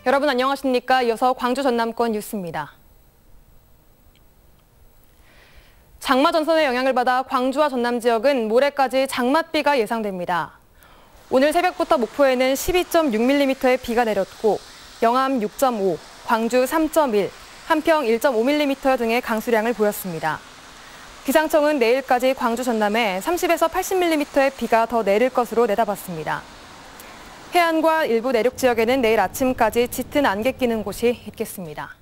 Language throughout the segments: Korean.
여러분 안녕하십니까? 이어서 광주 전남권 뉴스입니다. 장마 전선의 영향을 받아 광주와 전남 지역은 모레까지 장맛비가 예상됩니다. 오늘 새벽부터 목포에는 12.6mm의 비가 내렸고 영암 6.5, 광주 3.1, 한평 1.5mm 등의 강수량을 보였습니다. 기상청은 내일까지 광주 전남에 30에서 80mm의 비가 더 내릴 것으로 내다봤습니다. 해안과 일부 내륙 지역에는 내일 아침까지 짙은 안개 끼는 곳이 있겠습니다.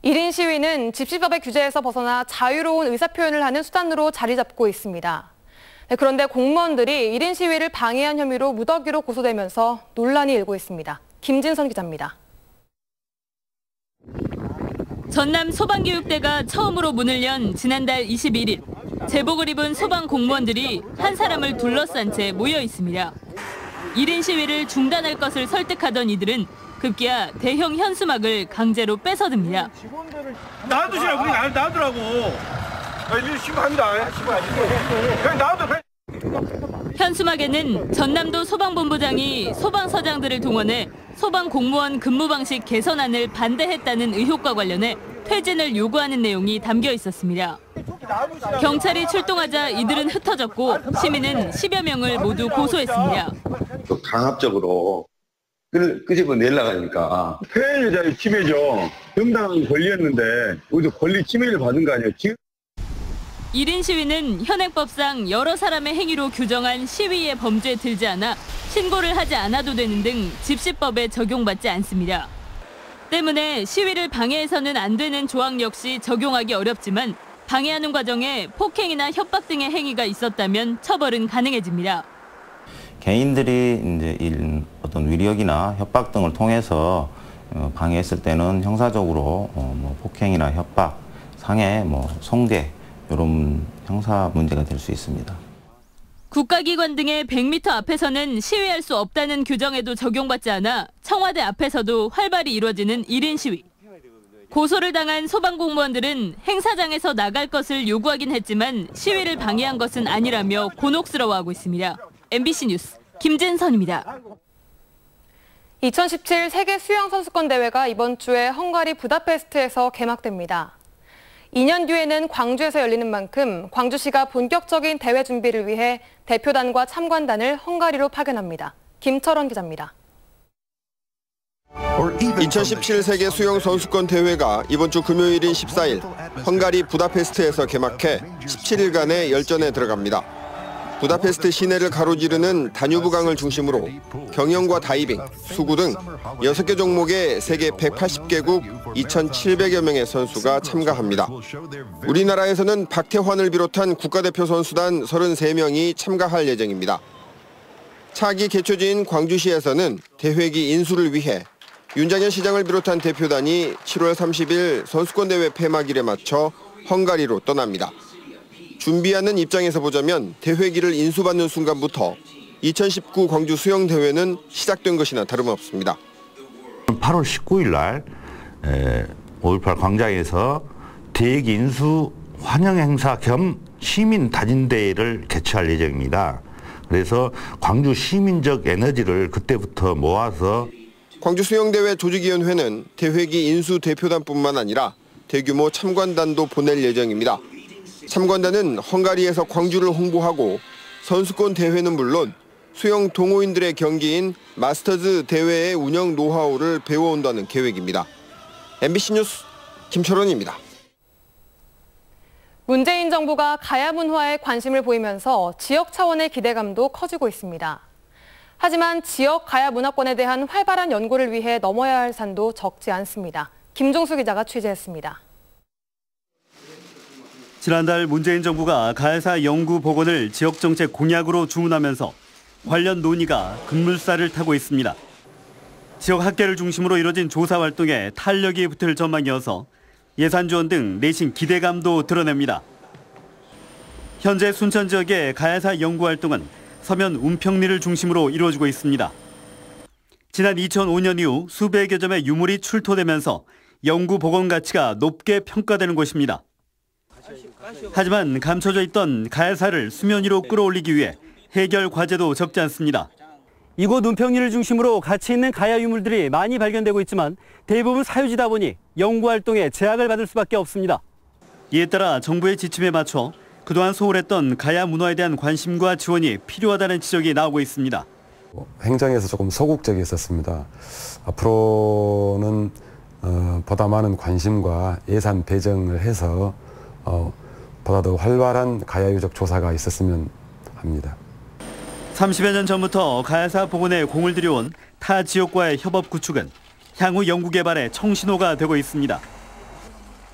1인 시위는 집시법의 규제에서 벗어나 자유로운 의사표현을 하는 수단으로 자리 잡고 있습니다. 그런데 공무원들이 1인 시위를 방해한 혐의로 무더기로 고소되면서 논란이 일고 있습니다. 김진선 기자입니다. 전남 소방교육대가 처음으로 문을 연 지난달 21일. 제복을 입은 소방 공무원들이 한 사람을 둘러싼 채 모여 있습니다. 1인 시위를 중단할 것을 설득하던 이들은 급기야 대형 현수막을 강제로 뺏어듭니다. 놔두시라고, 우리 놔두라고. 일일이 신고합니다. 그냥 놔둬. 현수막에는 전남도 소방본부장이 소방서장들을 동원해 소방 공무원 근무 방식 개선안을 반대했다는 의혹과 관련해 퇴진을 요구하는 내용이 담겨 있었습니다. 경찰이 출동하자 이들은 흩어졌고 시민은 10여 명을 모두 고소했습니다. 강압적으로 끄집어내려고 하니까 표현의 자유 침해죠. 정당한 권리였는데 우리도 권리 침해를 받은 거 아니에요? 1인 시위는 현행법상 여러 사람의 행위로 규정한 시위의 범죄에 들지 않아 신고를 하지 않아도 되는 등 집시법에 적용받지 않습니다. 때문에 시위를 방해해서는 안 되는 조항 역시 적용하기 어렵지만 방해하는 과정에 폭행이나 협박 등의 행위가 있었다면 처벌은 가능해집니다. 개인들이 이제 어떤 위력이나 협박 등을 통해서 방해했을 때는 형사적으로 폭행이나 협박, 상해, 성괴 이런 형사 문제가 될 수 있습니다. 국가기관 등의 100m 앞에서는 시위할 수 없다는 규정에도 적용받지 않아 청와대 앞에서도 활발히 이루어지는 1인 시위. 고소를 당한 소방공무원들은 행사장에서 나갈 것을 요구하긴 했지만 시위를 방해한 것은 아니라며 곤혹스러워하고 있습니다. MBC 뉴스 김진선입니다. 2017 세계 수영 선수권 대회가 이번 주에 헝가리 부다페스트에서 개막됩니다. 2년 뒤에는 광주에서 열리는 만큼 광주시가 본격적인 대회 준비를 위해 대표단과 참관단을 헝가리로 파견합니다. 김철원 기자입니다. 2017 세계 수영 선수권 대회가 이번 주 금요일인 14일 헝가리 부다페스트에서 개막해 17일간의 열전에 들어갑니다. 부다페스트 시내를 가로지르는 다뉴브강을 중심으로 경영과 다이빙, 수구 등 6개 종목의 세계 180개국 2,700여 명의 선수가 참가합니다. 우리나라에서는 박태환을 비롯한 국가대표 선수단 33명이 참가할 예정입니다. 차기 개최지인 광주시에서는 대회기 인수를 위해 윤장현 시장을 비롯한 대표단이 7월 30일 선수권대회 폐막일에 맞춰 헝가리로 떠납니다. 준비하는 입장에서 보자면 대회기를 인수받는 순간부터 2019 광주 수영대회는 시작된 것이나 다름없습니다. 8월 19일 날 5.18 광장에서 대회기 인수 환영 행사 겸 시민 다진대회를 개최할 예정입니다. 그래서 광주 시민적 에너지를 그때부터 모아서 광주 수영대회 조직위원회는 대회기 인수 대표단뿐만 아니라 대규모 참관단도 보낼 예정입니다. 참관단은 헝가리에서 광주를 홍보하고 선수권 대회는 물론 수영 동호인들의 경기인 마스터즈 대회의 운영 노하우를 배워온다는 계획입니다. MBC 뉴스 김철원입니다. 문재인 정부가 가야 문화에 관심을 보이면서 지역 차원의 기대감도 커지고 있습니다. 하지만 지역 가야 문화권에 대한 활발한 연구를 위해 넘어야 할 산도 적지 않습니다. 김종수 기자가 취재했습니다. 지난달 문재인 정부가 가야사 연구 복원을 지역정책 공약으로 주문하면서 관련 논의가 급물살을 타고 있습니다. 지역 학계를 중심으로 이뤄진 조사 활동에 탄력이 붙을 전망이어서 예산 지원 등 내심 기대감도 드러냅니다. 현재 순천 지역의 가야사 연구 활동은 서면 운평리를 중심으로 이루어지고 있습니다. 지난 2005년 이후 수백여 점의 유물이 출토되면서 연구 복원 가치가 높게 평가되는 곳입니다. 하지만 감춰져 있던 가야사를 수면 위로 끌어올리기 위해 해결 과제도 적지 않습니다. 이곳 은평리를 중심으로 가치 있는 가야 유물들이 많이 발견되고 있지만 대부분 사유지다 보니 연구 활동에 제약을 받을 수밖에 없습니다. 이에 따라 정부의 지침에 맞춰 그동안 소홀했던 가야 문화에 대한 관심과 지원이 필요하다는 지적이 나오고 있습니다. 행정에서 조금 소극적이었습니다. 앞으로는 보다 많은 관심과 예산 배정을 해서 보다 더 활발한 가야유적 조사가 있었으면 합니다. 30여 년 전부터 가야사 복원에 공을 들여온 타 지역과의 협업 구축은 향후 연구 개발의 청신호가 되고 있습니다.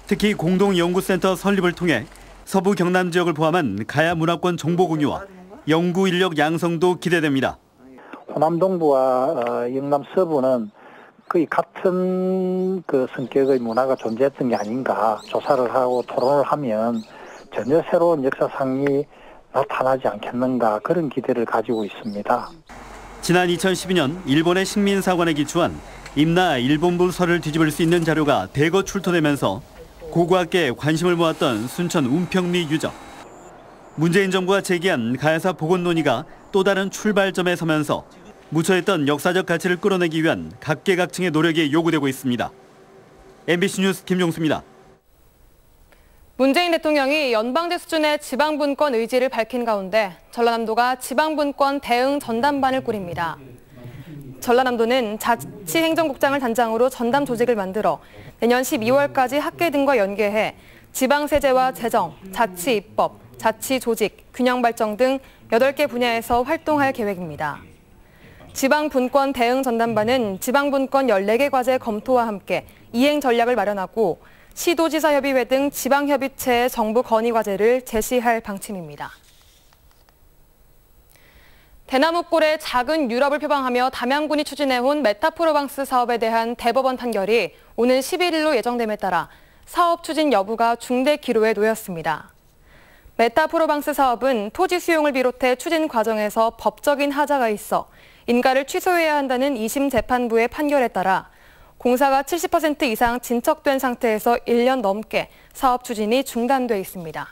특히 공동연구센터 설립을 통해 서부 경남 지역을 포함한 가야 문화권 정보 공유와 연구 인력 양성도 기대됩니다. 호남 동부와 영남 서부는 거의 같은 성격의 문화가 존재했던 게 아닌가, 조사를 하고 토론을 하면 전혀 새로운 역사상이 나타나지 않겠는가, 그런 기대를 가지고 있습니다. 지난 2012년 일본의 식민사관에 기초한 임나 일본부서를 뒤집을 수 있는 자료가 대거 출토되면서 고고학계에 관심을 모았던 순천 은평리 유적. 문재인 정부가 제기한 가야사 복원 논의가 또 다른 출발점에 서면서 묻혀있던 역사적 가치를 끌어내기 위한 각계각층의 노력이 요구되고 있습니다. MBC 뉴스 김종수입니다. 문재인 대통령이 연방제 수준의 지방분권 의지를 밝힌 가운데 전라남도가 지방분권 대응 전담반을 꾸립니다. 전라남도는 자치행정국장을 단장으로 전담 조직을 만들어 내년 12월까지 학계 등과 연계해 지방세제와 재정, 자치입법, 자치조직, 균형발전 등 8개 분야에서 활동할 계획입니다. 지방분권 대응 전담반은 지방분권 14개 과제 검토와 함께 이행 전략을 마련하고 시도지사협의회 등 지방협의체의 정부 건의 과제를 제시할 방침입니다. 대나무골의 작은 유럽을 표방하며 담양군이 추진해온 메타프로방스 사업에 대한 대법원 판결이 오는 11일로 예정됨에 따라 사업 추진 여부가 중대 기로에 놓였습니다. 메타프로방스 사업은 토지 수용을 비롯해 추진 과정에서 법적인 하자가 있어 인가를 취소해야 한다는 2심 재판부의 판결에 따라 공사가 70% 이상 진척된 상태에서 1년 넘게 사업 추진이 중단돼 있습니다.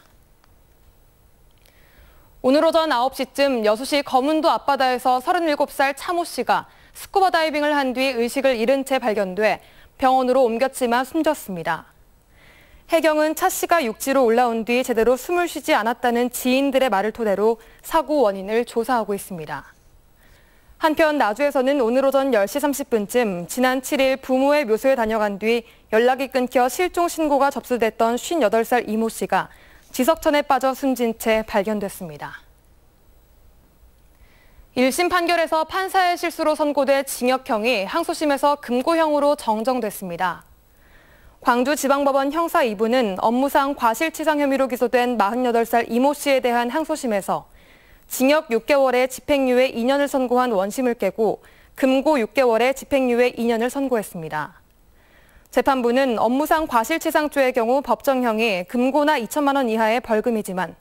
오늘 오전 9시쯤 여수시 거문도 앞바다에서 37살 차모 씨가 스쿠버 다이빙을 한 뒤 의식을 잃은 채 발견돼 병원으로 옮겼지만 숨졌습니다. 해경은 차 씨가 육지로 올라온 뒤 제대로 숨을 쉬지 않았다는 지인들의 말을 토대로 사고 원인을 조사하고 있습니다. 한편 나주에서는 오늘 오전 10시 30분쯤 지난 7일 부모의 묘소에 다녀간 뒤 연락이 끊겨 실종 신고가 접수됐던 58살 이모 씨가 지석천에 빠져 숨진 채 발견됐습니다. 1심 판결에서 판사의 실수로 선고돼 징역형이 항소심에서 금고형으로 정정됐습니다. 광주지방법원 형사 2부는 업무상 과실치상 혐의로 기소된 48살 이모 씨에 대한 항소심에서 징역 6개월에 집행유예 2년을 선고한 원심을 깨고 금고 6개월에 집행유예 2년을 선고했습니다. 재판부는 업무상 과실치상죄의 경우 법정형이 금고나 2천만 원 이하의 벌금이지만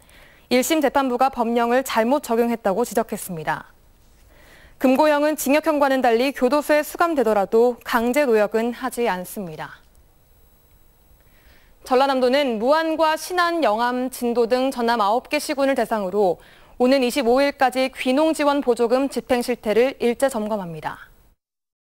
1심 재판부가 법령을 잘못 적용했다고 지적했습니다. 금고형은 징역형과는 달리 교도소에 수감되더라도 강제 노역은 하지 않습니다. 전라남도는 무안과 신안, 영암, 진도 등 전남 9개 시군을 대상으로 오는 25일까지 귀농지원 보조금 집행 실태를 일제 점검합니다.